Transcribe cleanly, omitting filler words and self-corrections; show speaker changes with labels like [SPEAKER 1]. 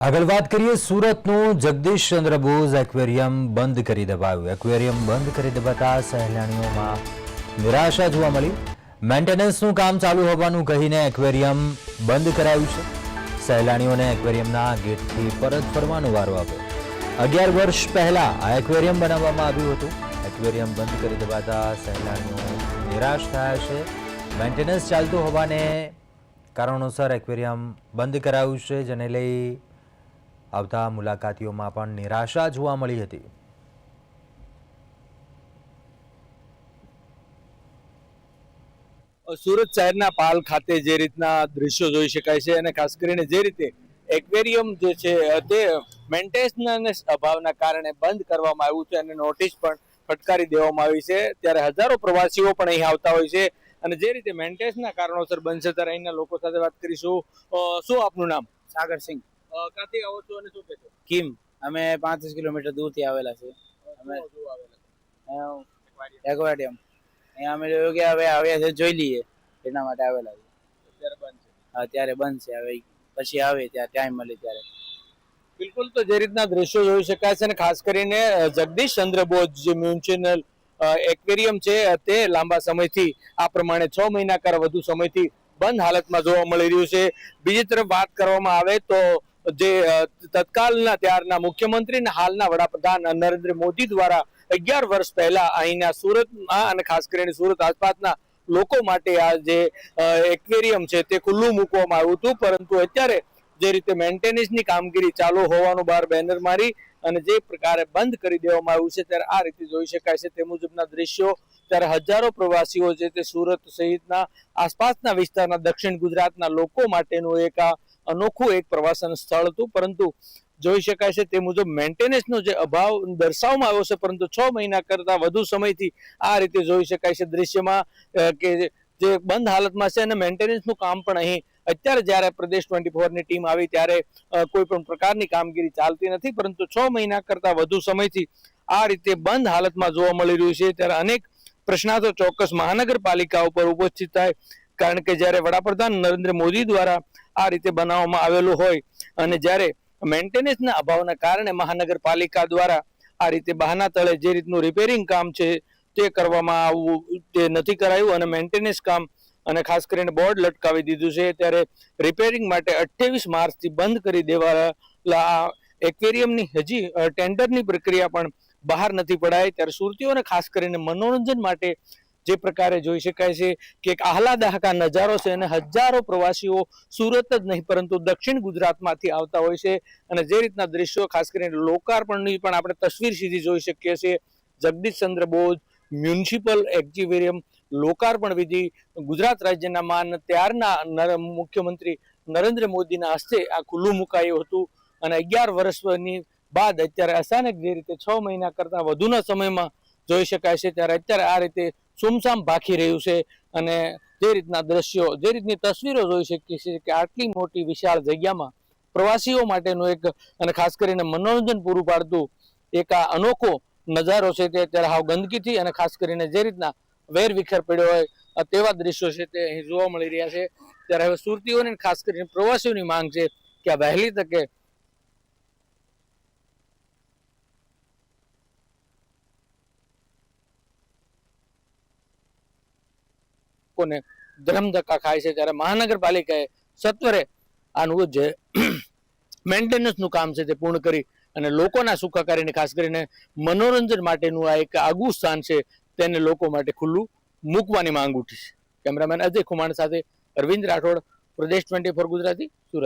[SPEAKER 1] આગળ વાત કરીએ સુરતનું જગદીશચંદ્ર બોઝ એક્વેરિયમ બંધ કરી દેવાયું. એક્વેરિયમ બંધ કરી દેવાતા સહેલાણીઓમાં નિરાશા જોવા મળી. મેન્ટેનન્સનું કામ ચાલુ હોવાનું કહીને એક્વેરિયમ બંધ કરાયું છે. સહેલાણીઓને એક્વેરિયમના ગેટથી પરત ફરવાનો વારો આવ્યો. 11 વર્ષ પહેલા આ એક્વેરિયમ બનાવવામાં આવ્યું હતું. એક્વેરિયમ બંધ કરી દેવાતા સહેલાણીઓ નિરાશ થયા છે. મેન્ટેનન્સ ચાલતું હોવાને કારણોસર એક્વેરિયમ બંધ કરાયું છે, જેને લઈ આવતા મુલાકાતીઓમાં પણ નિરાશા જોવા મળી હતી.
[SPEAKER 2] સુરત શહેરના પાલ ખાતે જે રીતના દ્રશ્યો જોઈ શકાય છે અને ખાસ કરીને જે રીતે એક્વેરિયમ જે છે તે મેન્ટેનન્સ અભાવના કારણે બંધ કરવામાં આવ્યું છે અને નોટિસ પણ ફટકારી દેવામાં આવી છે. ત્યારે હજારો પ્રવાસીઓ પણ અહીં આવતા હોય છે અને જે રીતે મેન્ટેનન્સના કારણોસર બંધ છે ત્યારે અહીંના લોકો સાથે વાત કરીશું. શું આપનું નામ?
[SPEAKER 3] સાગરસિંહ
[SPEAKER 2] ક્યાંથી આવો છો અને શું કહેશો?
[SPEAKER 3] કિમ અમે 35 કિલોમીટર દૂરથી આવેલા છે. અમે એક્વેરિયમ અહીંયા અમે જોયું કે હવે આવ્યા છે, જોઈ લઈએ એના માટે આવેલા છે. અત્યારે બંધ છે, હવે પછી આવે ત્યારે ટાઈમ મળે ત્યારે.
[SPEAKER 2] બિલકુલ, તો જે રીતના દ્રશ્યો જોઈ શકાય છે અને ખાસ કરીને જગદીશચંદ્ર બોઝ જે મ્યુનિસિપલ એક્વેરિયમ છે તે લાંબા સમયથી આ પ્રમાણે 6 મહિના કરતા વધુ સમયથી બંધ હાલતમાં જોવા મળી રહ્યું છે. બીજી તરફ વાત કરવામાં આવે તો જે તત્કાલના ત્યારના મુખ્યમંત્રી અને હાલના વડાપ્રધાન નરેન્દ્ર મોદી દ્વારા 11 વર્ષ પહેલા અહીંના સુરતમાં અને ખાસ કરીને સુરત આસપાસના લોકો માટે આ જે એક્વેરિયમ છે તે ખુલ્લું મૂકવામાં આવ્યું હતું, પરંતુ અત્યારે જે રીતે મેન્ટેનન્સની કામગીરી ચાલુ હોવાનું બહાર બેનર મારી અને જે પ્રકારે બંધ કરી દેવામાં આવ્યું છે ત્યારે આ રીતે જોઈ શકાય છે તે મુજબના દ્રશ્યો. ત્યારે હજારો પ્રવાસીઓ છે તે સુરત સહિતના આસપાસના વિસ્તારના દક્ષિણ ગુજરાતના લોકો માટેનું એક આ અનોખું એક પ્રવાસન સ્થળ હતું, પરંતુ જોઈ શકાય છે તે મુજબ મેન્ટેનન્સનો જે અભાવ દર્શાવવામાં આવ્યો છે, પરંતુ 6 મહિના કરતા વધુ સમયથી આ રીતે જોઈ શકાય છે દ્રશ્યમાં કે જે બંધ હાલતમાં છે અને મેન્ટેનન્સનું કામ પણ અહીં અત્યારે જ્યારે પ્રદેશ 24 ની ટીમ આવી ત્યારે કોઈ પણ પ્રકારની કામગીરી ચાલતી નથી, પરંતુ 6 મહિના કરતા વધુ સમયથી આ રીતે બંધ હાલતમાં જોવા મળી રહ્યું છે. ત્યારે અનેક પ્રશ્નો તો ચોક્કસ મહાનગરપાલિકા ઉપર ઉપસ્થિત થાય, કારણ કે જ્યારે વડાપ્રધાન નરેન્દ્ર મોદી દ્વારા આ રીતે બનાવવામાં આવેલું હોય અને જ્યારે મેન્ટેનન્સના અભાવના કારણે મહાનગરપાલિકા દ્વારા આ રીતે બહાના તળે જે રીતનું રિપેરિંગ કામ છે તે કરવામાં આવવું તે નથી કરાયું અને મેન્ટેનન્સ કામ અને ખાસ કરીને બોર્ડ લટકાવી દીધું છે. ત્યારે રિપેરિંગ માટે 28 માર્ચથી બંધ કરી દેવાયેલા આ એક્વેરિયમની હજી ટેન્ડરની પ્રક્રિયા પણ બહાર નથી પડાય. ત્યારે સુરતીઓને ખાસ કરીને મનોરંજન માટે જે પ્રકારે જોઈ શકાય છે કે એક આહલાદક નજારો છે અને હજારો પ્રવાસીઓ સુરત જ નહીં પરંતુ દક્ષિણ ગુજરાતમાંથી આવતા હોય છે અને જે રીતના દ્રશ્યો ખાસ કરીને લોકાર્પણની પણ આપણે તસવીર સીધી જોઈ શકીએ છીએ. જગદીશચંદ્ર બોઝ મ્યુનિસિપલ એક્વેરિયમ લોકાર્પણ વિધિ ગુજરાત રાજ્યના માન ત્યારના મુખ્યમંત્રી નરેન્દ્ર મોદીના હસ્તે આ ખુલ્લું મુકાયું હતું અને 11 વર્ષની બાદ અત્યારે અચાનક જે રીતે 6 મહિના કરતા વધુના સમયમાં જોઈ શકાય છે ત્યારે અત્યારે આ રીતે સુમસામ ભાખી રહ્યું છે અને જે રીતના દ્રશ્યો જે રીતની તસવીરો જોઈ શકીએ છીએ કે આટલી મોટી વિશાળ જગ્યામાં પ્રવાસીઓ માટેનું એક અને ખાસ કરીને મનોરંજન પૂરું પાડતું એક આ અનોખો નજારો છે તે અત્યારે હાવ ગંદકીથી અને ખાસ કરીને જે રીતના વેર વિખેર પડ્યો હોય તેવા દ્રશ્યો છે તે અહીં જોવા મળી રહ્યા છે. ત્યારે હવે સુરતીઓને ખાસ કરીને પ્રવાસીઓની માંગ છે કે આ વહેલી તકે ધરમધક્કા ખાય છે. ત્યારે મહાનગરપાલિકાએ સત્વરે આનું જે મેન્ટેનન્સનું કામ છે તે પૂર્ણ કરી અને લોકોના સુખાકારીને ખાસ કરીને મનોરંજન માટેનું આ એક આગવું સ્થાન છે તેને લોકો માટે ખુલ્લું મૂકવાની માંગ ઉઠી છે. કેમેરામેન અજય કુમાર સાથે અરવિંદ રાઠોડ, પ્રદેશ 24 ગુજરાતી, સુરત.